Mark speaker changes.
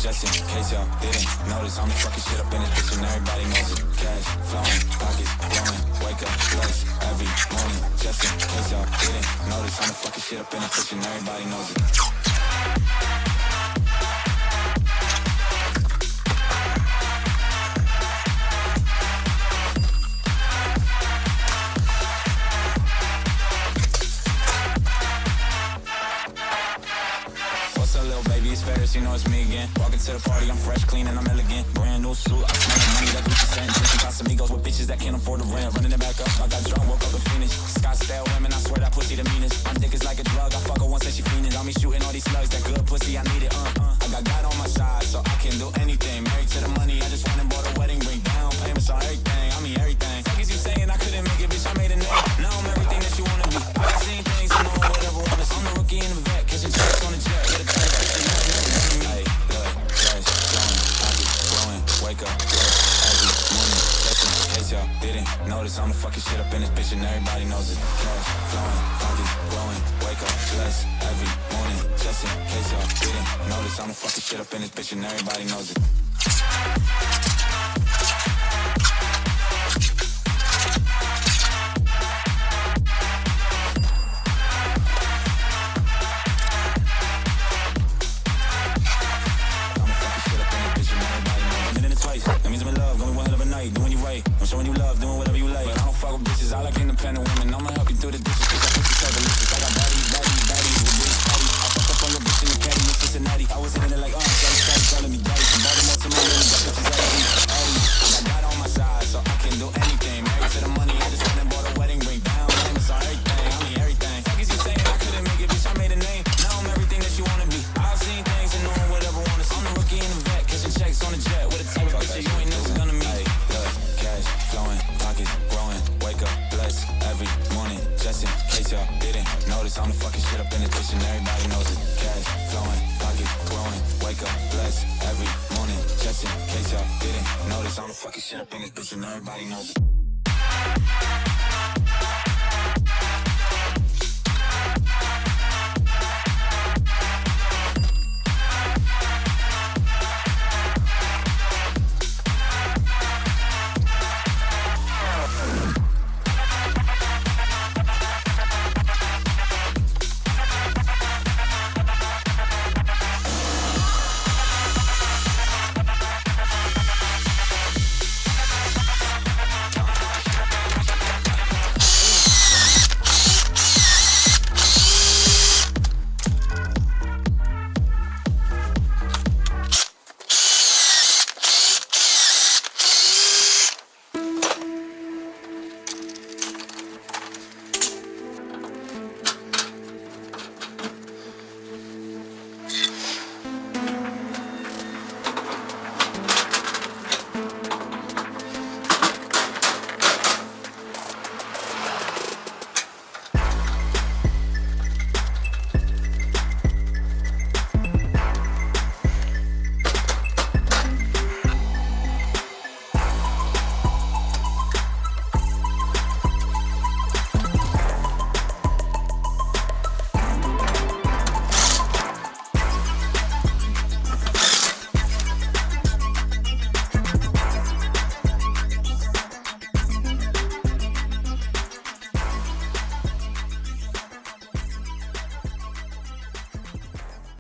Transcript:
Speaker 1: Just in case y'all didn't notice, I'm the fucking shit up in this bitch and everybody knows it. Cash flowing, pockets blowing, wake up blessed every morning. Just in case y'all didn't notice, I'm the fucking shit up in this bitch and everybody knows it. You know it's me again. Walking to the party, I'm fresh, clean, and I'm elegant. Brand new suit, I smell like money that Gucci scent. Drinking Casamigos with bitches that can't afford the rent. Running it back up, I got drunk, woke up a Phoenix. Scottsdale women, I swear that pussy the meanest. My dick is like a drug, I fuck her once and she fiending. Got me shooting all these slugs, that good pussy, I need it. I got God on my side, so I can do anything. Married to the money, I just went and bought a wedding ring. Down payments on everything, I mean everything. Fuck is you saying I couldn't make it, bitch, I made a name. Now I'm everything that you wanna be. I got seen things, and knowing whatever honest. I'm the rookie in the vet, catching checks on the jet. With a tight bitch, and wake up, every morning, just in case y'all didn't notice, I'm the fucking shit up in this bitch and everybody knows it. Cash flowing, pockets growing, wake up, blessed every morning, just in case y'all didn't notice, I'm the fucking shit up in this bitch and everybody knows it. Doing you right, I'm showing you love, doing whatever you like. But I don't fuck with bitches, I like independent women. I'ma help you through the dishes, cause that pussy so delicious. I got baddies with big fatty. I fuck up on your bitch in the caddy in Cincinnati. I was hitting it like, Scotty, calling me daddy. From Baltimore to Miami, got bitches at me. I got God on my side, so I can do anything. Married to the money, I just went and bought a wedding ring. Down payments on everything, I mean everything. Fuck is you saying I couldn't make it, bitch, I made a name. Now I'm everything that you wanna be. I've seen things and knowing whatever wanna see. I'm the rookie in the vet, catching checks on the jet. With a type of bitch you ain't never gonna meet. Flowing, pockets growing, wake up, blessed every morning. Just in case y'all didn't notice, I'm the fucking shit up in this bitch and everybody knows it. Cash flowing, pockets growing, wake up, blessed every morning. Just in case y'all didn't notice, I'm the fucking shit up in this bitch and everybody knows it.